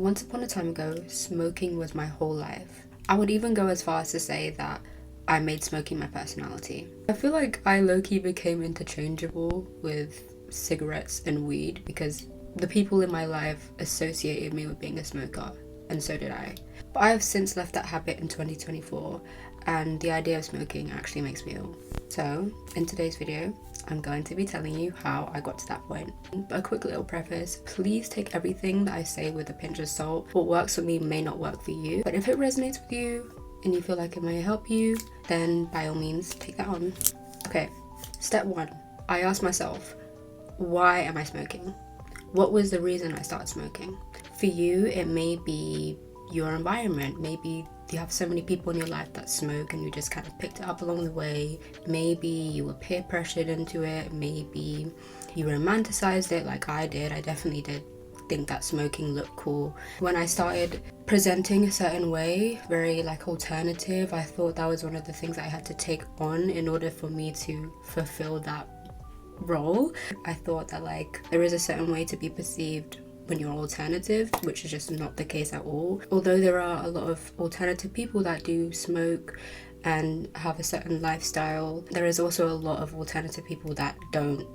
Once upon a time ago, smoking was my whole life. I would even go as far as to say that I made smoking my personality. I feel like I low-key became interchangeable with cigarettes and weed because the people in my life associated me with being a smoker, and so did I. But I have since left that habit in 2024, and the idea of smoking actually makes me ill. So, in today's video, I'm going to be telling you how I got to that point. A quick little preface, please take everything that I say with a pinch of salt. What works for me may not work for you, but if it resonates with you and you feel like it may help you, then by all means, take that on. Okay, step one, I asked myself, why am I smoking? What was the reason I started smoking? For you, it may be your environment. Maybe you have so many people in your life that smoke and you just kind of picked it up along the way. Maybe you were peer pressured into it. Maybe you romanticized it like I did. I definitely did think that smoking looked cool. When I started presenting a certain way, very like alternative, I thought that was one of the things I had to take on in order for me to fulfill that role. I thought that like there is a certain way to be perceived when you're alternative, which is just not the case at all. Although there are a lot of alternative people that do smoke and have a certain lifestyle, there is also a lot of alternative people that don't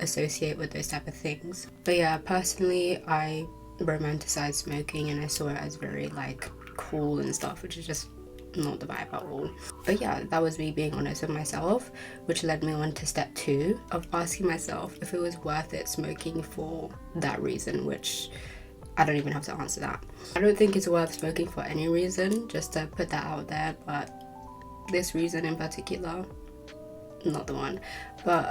associate with those type of things. But yeah, personally, I romanticized smoking and I saw it as very like cool and stuff, which is just not the vibe at all. But yeah, that was me being honest with myself, which led me on to step two of asking myself if it was worth it smoking for that reason, which I don't even have to answer that. I don't think it's worth smoking for any reason, just to put that out there, but this reason in particular, not the one. But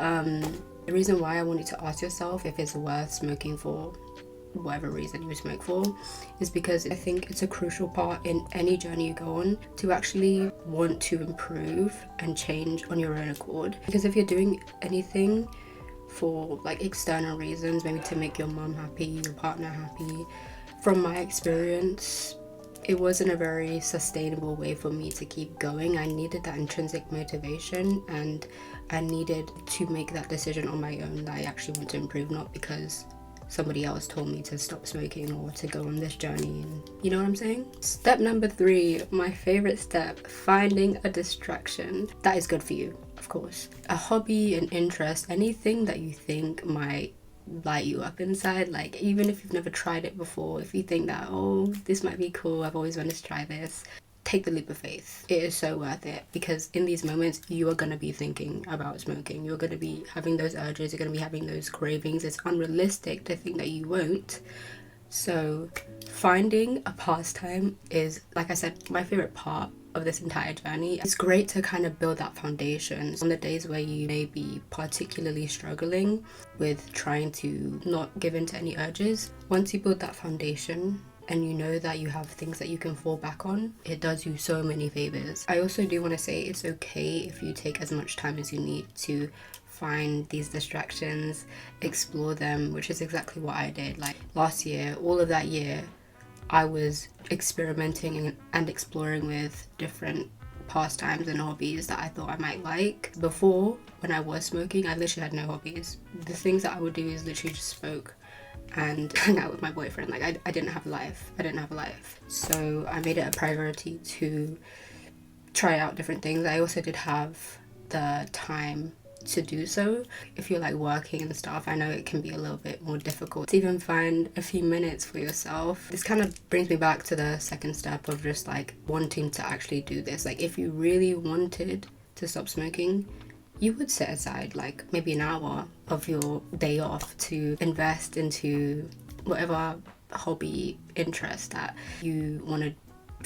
the reason why I want you to ask yourself if it's worth smoking for whatever reason you smoke for is because I think it's a crucial part in any journey you go on to actually want to improve and change on your own accord. Because if you're doing anything for like external reasons, maybe to make your mum happy, your partner happy, from my experience, it wasn't a very sustainable way for me to keep going. I needed that intrinsic motivation and I needed to make that decision on my own that I actually want to improve, not because somebody else told me to stop smoking or to go on this journey, and you know what I'm saying? Step number three, my favorite step, finding a distraction that is good for you, of course. A hobby, an interest, anything that you think might light you up inside. Like even if you've never tried it before, if you think that, oh, this might be cool, I've always wanted to try this, take the leap of faith. It is so worth it, because in these moments you are going to be thinking about smoking, you're going to be having those urges, you're going to be having those cravings. It's unrealistic to think that you won't. So finding a pastime is, like I said, my favorite part of this entire journey. It's great to kind of build that foundation on the days where you may be particularly struggling with trying to not give in to any urges. Once you build that foundation and you know that you have things that you can fall back on, it does you so many favors. I also do want to say it's okay if you take as much time as you need to find these distractions, explore them, which is exactly what I did. Like last year, all of that year, I was experimenting and exploring with different pastimes and hobbies that I thought I might like. Before, when I was smoking, I literally had no hobbies. The things that I would do is literally just smoke and hang out with my boyfriend. Like I didn't have a life. So I made it a priority to try out different things. I also did have the time to do so. If you're like working and stuff, I know it can be a little bit more difficult to even find a few minutes for yourself. This kind of brings me back to the second step of just like wanting to actually do this. Like if you really wanted to stop smoking, you would set aside like maybe an hour of your day off to invest into whatever hobby interest that you want to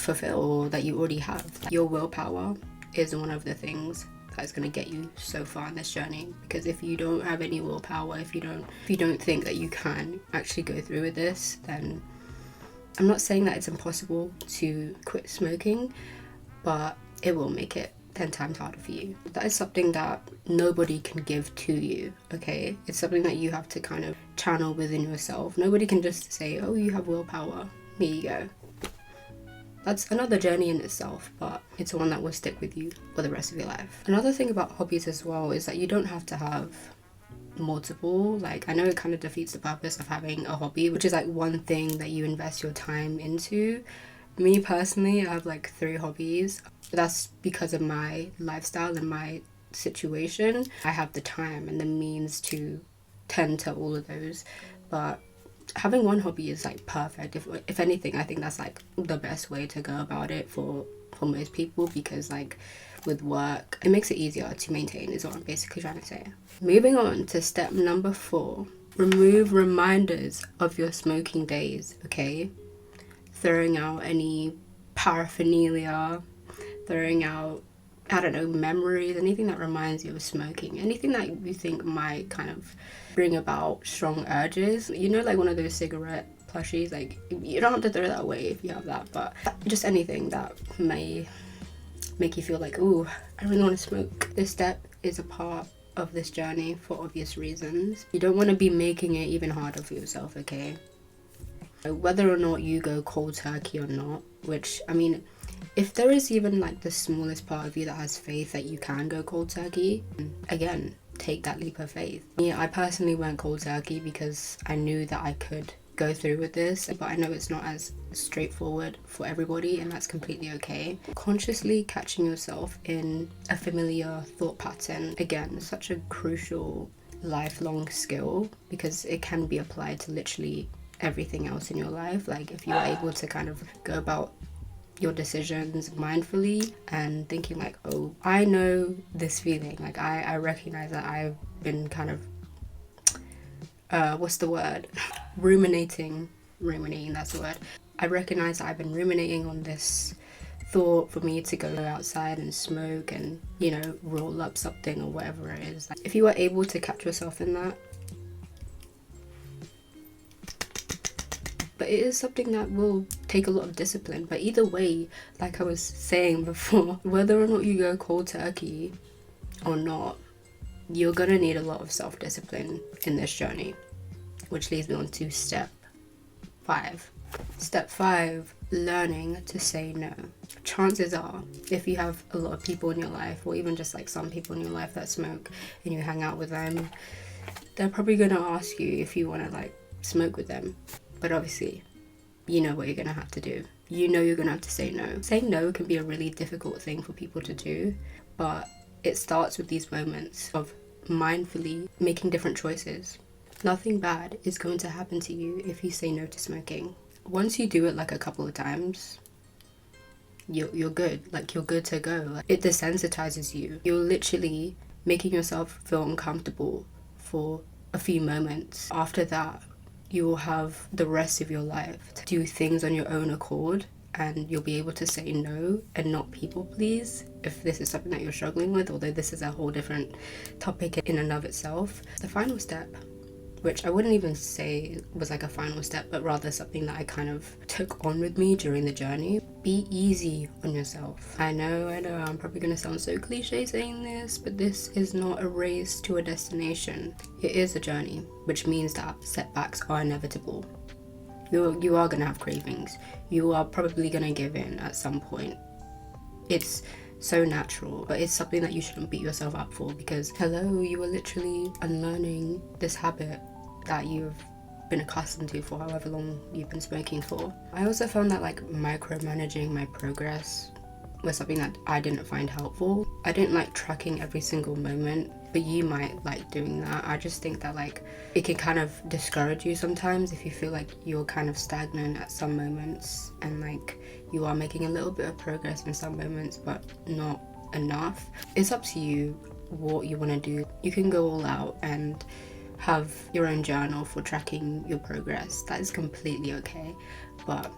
fulfill or that you already have. Your willpower is one of the things that's going to get you so far in this journey, because if you don't have any willpower, if you don't think that you can actually go through with this, then I'm not saying that it's impossible to quit smoking, but it will make it 10 times harder for you. That is something that nobody can give to you, okay? It's something that you have to kind of channel within yourself. Nobody can just say, oh, you have willpower, here you go. That's another journey in itself, but it's one that will stick with you for the rest of your life. Another thing about hobbies as well is that you don't have to have multiple. Like, I know it kind of defeats the purpose of having a hobby, which is like one thing that you invest your time into. Me personally, I have like 3 hobbies. That's because of my lifestyle and my situation. I have the time and the means to tend to all of those, but having one hobby is like perfect. If anything, I think that's like the best way to go about it for most people, because like with work, it makes it easier to maintain, is what I'm basically trying to say. Moving on to step number 4, remove reminders of your smoking days. Okay, throwing out any paraphernalia, throwing out, I don't know, memories, anything that reminds you of smoking, anything that you think might kind of bring about strong urges. You know, like one of those cigarette plushies, like you don't have to throw that away if you have that, but just anything that may make you feel like, ooh, I really want to smoke. This step is a part of this journey for obvious reasons. You don't want to be making it even harder for yourself, okay? Whether or not you go cold turkey or not, which, I mean, if there is even like the smallest part of you that has faith that you can go cold turkey, again, take that leap of faith. Yeah, I personally went cold turkey because I knew that I could go through with this, but I know it's not as straightforward for everybody, and that's completely okay. Consciously catching yourself in a familiar thought pattern, again, such a crucial lifelong skill, because it can be applied to literally everything else in your life. Like if you're able to kind of go about your decisions mindfully and thinking like, oh, I know this feeling, like I recognize that I've been kind of what's the word, ruminating, that's the word. I recognize that I've been ruminating on this thought for me to go outside and smoke and, you know, roll up something or whatever it is. Like, if you are able to catch yourself in that, but it is something that will take a lot of discipline. But either way, like I was saying before, whether or not you go cold turkey or not, you're gonna need a lot of self-discipline in this journey, which leads me on to step 5. Step 5, learning to say no. Chances are, if you have a lot of people in your life, or even just like some people in your life that smoke and you hang out with them, they're probably gonna ask you if you want to like smoke with them. But obviously, you know what you're gonna have to do. You know you're gonna have to say no. Saying no can be a really difficult thing for people to do, but it starts with these moments of mindfully making different choices. Nothing bad is going to happen to you if you say no to smoking. Once you do it like a couple of times, you're good. Like, you're good to go. Like, it desensitizes you. You're literally making yourself feel uncomfortable for a few moments. After that, you will have the rest of your life to do things on your own accord, and you'll be able to say no and not people please if this is something that you're struggling with, although this is a whole different topic in and of itself. The final step, which I wouldn't even say was like a final step, but rather something that I kind of took on with me during the journey. Be easy on yourself. I know, I'm probably gonna sound so cliche saying this, but this is not a race to a destination. It is a journey, which means that setbacks are inevitable. You are gonna have cravings. You are probably gonna give in at some point. It's so natural, but it's something that you shouldn't beat yourself up for, because hello, you are literally unlearning this habit that you've been accustomed to for however long you've been smoking for. I also found that like micromanaging my progress was something that I didn't find helpful. I didn't like tracking every single moment, but you might like doing that. I just think that like it can kind of discourage you sometimes if you feel like you're kind of stagnant at some moments, and like you are making a little bit of progress in some moments but not enough. It's up to you what you want to do. You can go all out and have your own journal for tracking your progress. That is completely okay, but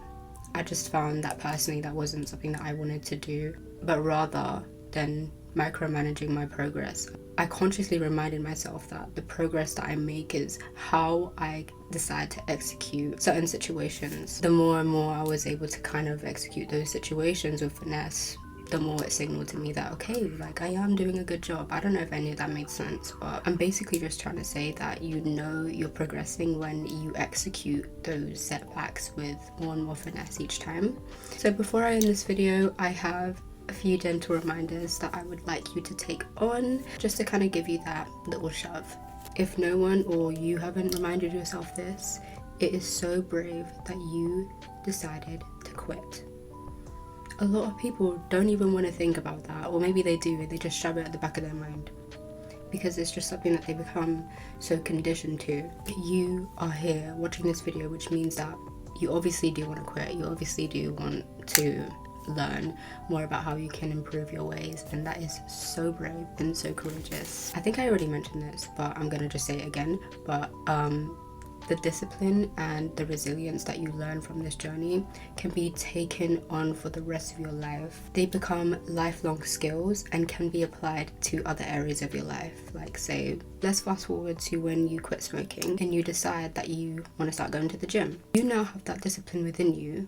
I just found that personally that wasn't something that I wanted to do. But rather than micromanaging my progress, I consciously reminded myself that the progress that I make is how I decide to execute certain situations. The more and more I was able to kind of execute those situations with finesse, the more it signaled to me that, okay, like I am doing a good job. I don't know if any of that made sense, but I'm basically just trying to say that you know you're progressing when you execute those setbacks with more and more finesse each time. So before I end this video, I have a few gentle reminders that I would like you to take on, just to kind of give you that little shove. If no one or you haven't reminded yourself this, it is so brave that you decided to quit. A lot of people don't even want to think about that, or maybe they do, they just shove it at the back of their mind because it's just something that they become so conditioned to. You are here watching this video, which means that you obviously do want to quit. You obviously do want to learn more about how you can improve your ways, and that is so brave and so courageous. I think I already mentioned this, but I'm gonna just say it again. But the discipline and the resilience that you learn from this journey can be taken on for the rest of your life. They become lifelong skills and can be applied to other areas of your life. Like, say, let's fast forward to when you quit smoking and you decide that you want to start going to the gym. You now have that discipline within you,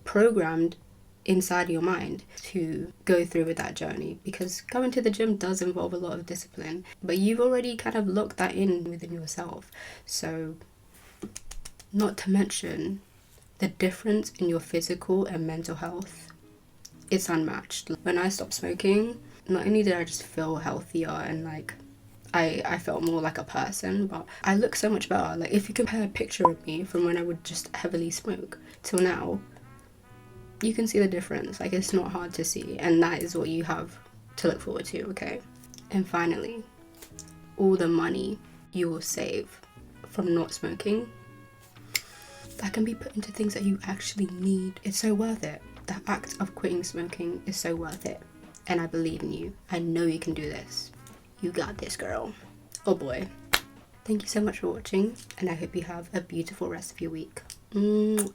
programmed inside your mind to go through with that journey, because going to the gym does involve a lot of discipline, but you've already kind of locked that in within yourself. So, not to mention the difference in your physical and mental health, it's unmatched. When I stopped smoking, not only did I just feel healthier and like I felt more like a person, but I look so much better. Like, if you compare a picture of me from when I would just heavily smoke till now, you can see the difference. Like, it's not hard to see, and that is what you have to look forward to, okay? And finally, all the money you will save from not smoking, that can be put into things that you actually need. It's so worth it. The act of quitting smoking is so worth it, and I believe in you. I know you can do this. You got this, girl. Oh boy. Thank you so much for watching, and I hope you have a beautiful rest of your week. Mwah.